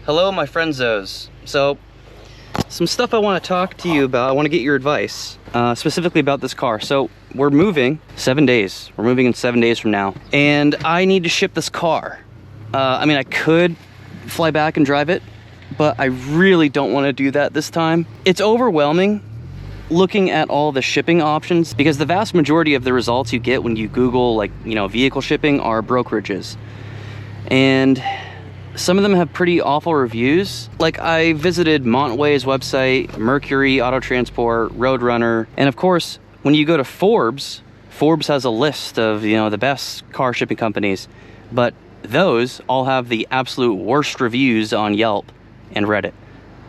Hello, my friendzos. So, some stuff I want to talk to you about. I want to get your advice, specifically about this car. So, we're moving 7 days. We're moving in 7 days from now. And I need to ship this car. I mean, I could fly back and drive it, but I really don't want to do that this time. It's overwhelming looking at all the shipping options because the vast majority of the results you get when you Google, like, you know, vehicle shipping are brokerages. And some of them have pretty awful reviews. Like, I visited Montway's website, Mercury Auto Transport, Roadrunner, and of course, when you go to Forbes, Forbes has a list of, you know, the best car shipping companies, but those all have the absolute worst reviews on Yelp and Reddit.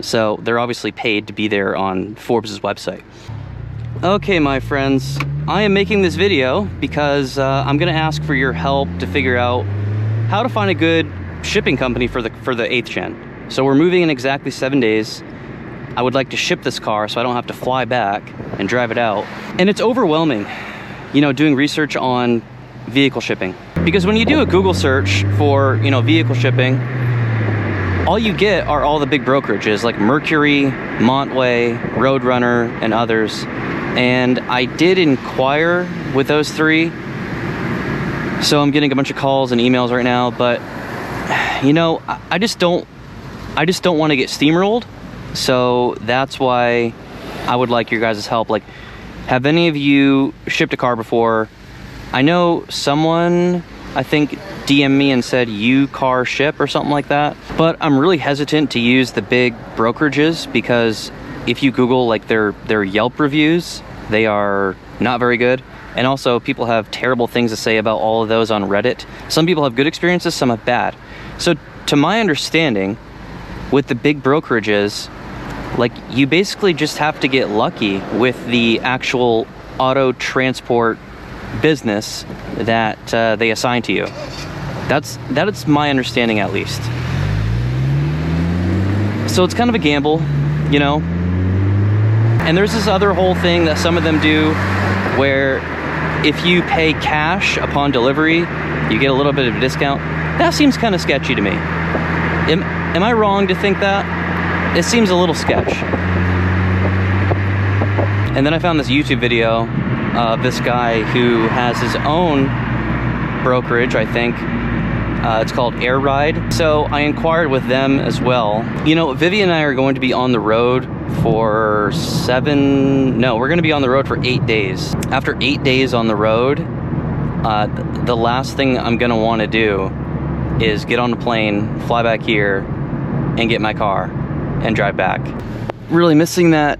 So they're obviously paid to be there on Forbes' website. Okay, my friends, I am making this video because I'm gonna ask for your help to figure out how to find a good shipping company for the 8th gen. So we're moving in exactly 7 days. I would like to ship this car so I don't have to fly back and drive it out. And it's overwhelming, you know, doing research on vehicle shipping. Because when you do a Google search for, you know, vehicle shipping, all you get are all the big brokerages like Mercury, Montway, Roadrunner, and others. And I did inquire with those three, so I'm getting a bunch of calls and emails right now, but you know, I just don't want to get steamrolled. So that's why I would like your guys' help. Like, have any of you shipped a car before? I know someone, I think, DM'd me and said car ship or something like that, but I'm really hesitant to use the big brokerages because if you Google like their Yelp reviews, they are not very good. And also, people have terrible things to say about all of those on Reddit. Some people have good experiences, some have bad. So to my understanding, with the big brokerages, like, you basically just have to get lucky with the actual auto transport business that they assign to you. That is my understanding, at least. So it's kind of a gamble, you know. And there's this other whole thing that some of them do where if you pay cash upon delivery, you get a little bit of a discount. That seems kind of sketchy to me. Am I wrong to think that? It seems a little sketch. And then I found this YouTube video of this guy who has his own brokerage, I think. It's called Air Ride. So I inquired with them as well. You know, Vivian and I are going to be on the road for we're going to be on the road for 8 days. After 8 days on the road, the last thing I'm going to want to do is get on the plane, fly back here, and get my car and drive back. Really missing that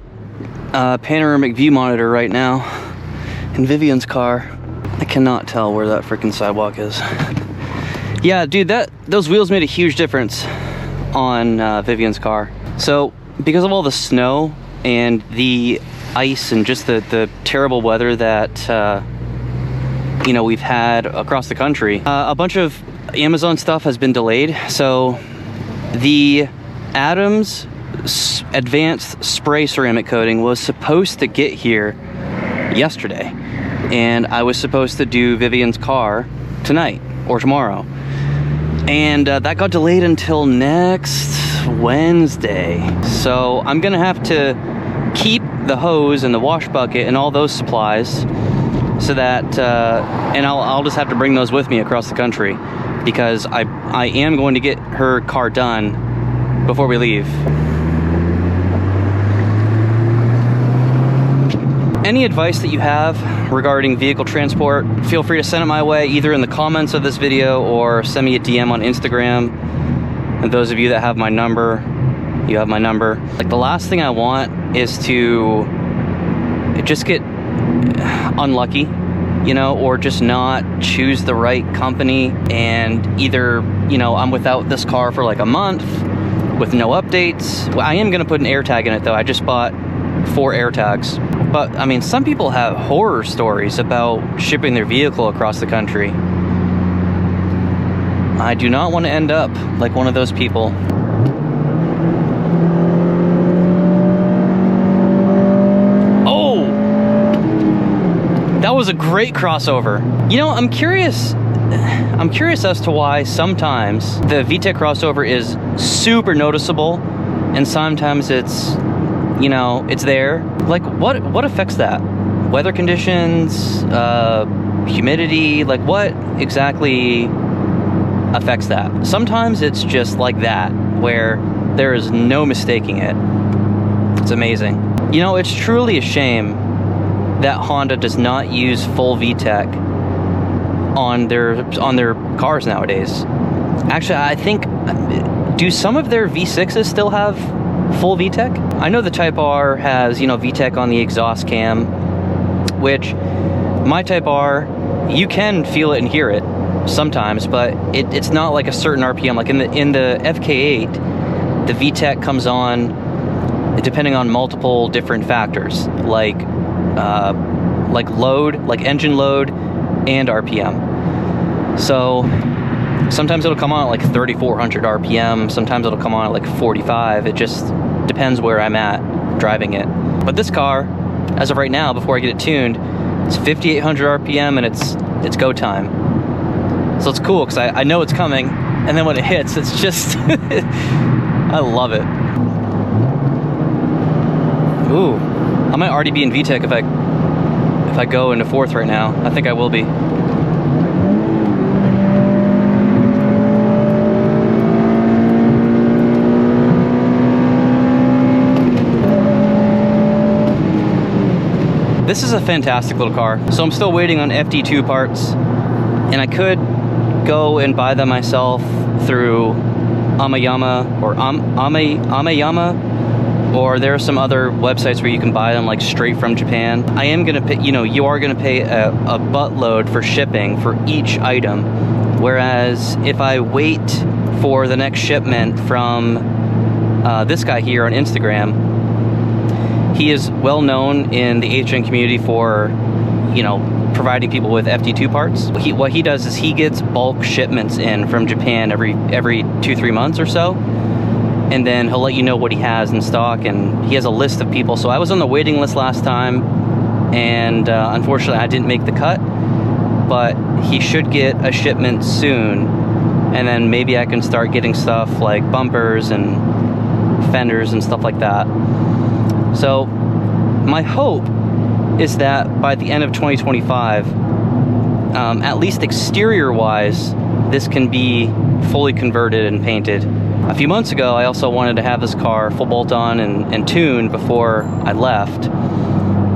panoramic view monitor right now in Vivian's car. I cannot tell where that freaking sidewalk is. Yeah, dude, those wheels made a huge difference on Vivian's car. So because of all the snow and the ice and just the terrible weather that you know, we've had across the country, a bunch of Amazon stuff has been delayed. So the Adams Advanced Spray Ceramic Coating was supposed to get here yesterday, and I was supposed to do Vivian's car tonight or tomorrow, and that got delayed until next Wednesday. So I'm gonna have to keep the hose and the wash bucket and all those supplies, so that and I'll just have to bring those with me across the country, because I am going to get her car done before we leave. Any advice that you have regarding vehicle transport, feel free to send it my way, either in the comments of this video or send me a DM on Instagram. And those of you that have my number, you have my number. Like, the last thing I want is to just get unlucky, you know, or just not choose the right company, and either, you know, I'm without this car for like a month with no updates. Well, I am gonna put an AirTag in it though. I just bought 4 AirTags. But I mean, some people have horror stories about shipping their vehicle across the country. I do not want to end up like one of those people. Oh! That was a great crossover. You know, I'm curious I'm curious as to why sometimes the VTEC crossover is super noticeable and sometimes it's, you know, it's there. Like, what affects that? Weather conditions, humidity, like what exactly affects that? Sometimes it's just like that, where there is no mistaking it. It's amazing. You know, it's truly a shame that Honda does not use full VTEC on their cars nowadays. Actually, I think, do some of their V6s still have full VTEC? I know the Type R has, you know, VTEC on the exhaust cam, which my Type R, you can feel it and hear it sometimes, but it's not like a certain RPM. Like in the FK8, the VTEC comes on depending on multiple different factors, like load, like engine load and RPM. So sometimes it'll come on at like 3,400 RPM, sometimes it'll come on at like 45. It just depends where I'm at driving it. But this car, as of right now, before I get it tuned, it's 5,800 RPM and it's go time. So it's cool because I know it's coming, and then when it hits, it's just I love it. Ooh, I might already be in VTEC if I go into fourth right now. I think I will be. This is a fantastic little car. So I'm still waiting on FD2 parts, and I could go and buy them myself through Amayama or Amayama, or there are some other websites where you can buy them like straight from Japan. I am gonna pay, you know, you are gonna pay a buttload for shipping for each item, whereas if I wait for the next shipment from this guy here on Instagram, he is well known in the HN community for, you know, providing people with FD2 parts. What he does is he gets bulk shipments in from Japan every 2-3 months or so, and then he'll let you know what he has in stock, and he has a list of people. So I was on the waiting list last time, and unfortunately I didn't make the cut, but he should get a shipment soon, and then maybe I can start getting stuff like bumpers and fenders and stuff like that. So my hope is that by the end of 2025, at least exterior wise, this can be fully converted and painted. A few months ago, I also wanted to have this car full bolt on and tuned before I left,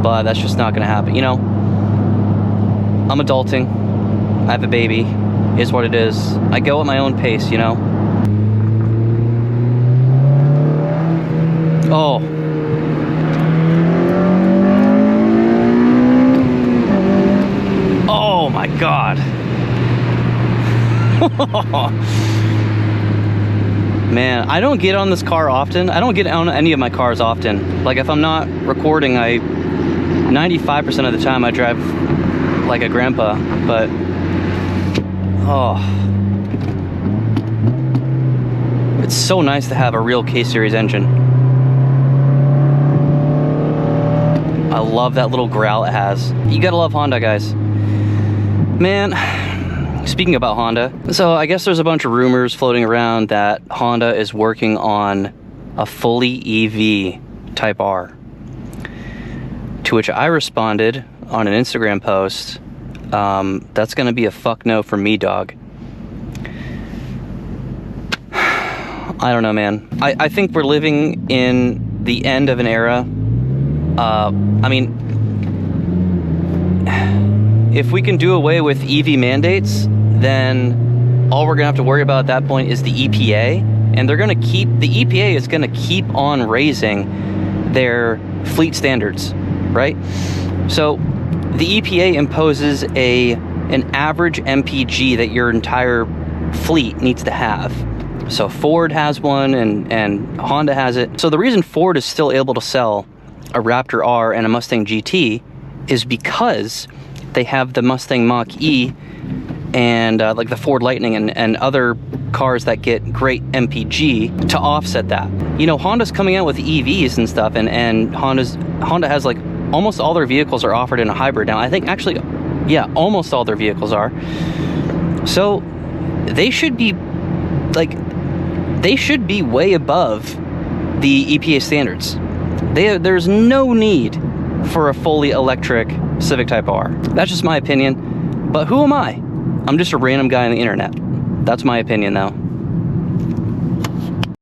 but that's just not gonna happen. You know, I'm adulting, I have a baby, is what it is. I go at my own pace, you know? Oh. Oh my God. Man, I don't get on this car often. I don't get on any of my cars often. Like if I'm not recording, 95% of the time I drive like a grandpa, but oh. It's so nice to have a real K-Series engine. I love that little growl it has. You gotta love Honda, guys. Man, speaking about Honda, so I guess there's a bunch of rumors floating around that Honda is working on a fully EV Type R. To which I responded on an Instagram post, that's gonna be a fuck no from me, dog. I don't know, man. I think we're living in the end of an era. I mean, if we can do away with EV mandates, then all we're gonna have to worry about at that point is the EPA, and the EPA is gonna keep on raising their fleet standards, right? So the EPA imposes an average MPG that your entire fleet needs to have. So Ford has one and Honda has it. So the reason Ford is still able to sell a Raptor R and a Mustang GT is because they have the Mustang Mach-E and like the Ford Lightning and other cars that get great MPG to offset that. You know, Honda's coming out with EVs and stuff, and Honda has like almost all their vehicles are offered in a hybrid now. I think actually, yeah, almost all their vehicles are. So they should be way above the EPA standards. There's no need for a fully electric Civic Type R. That's just my opinion, but who am I? I'm just a random guy on the internet. That's my opinion though.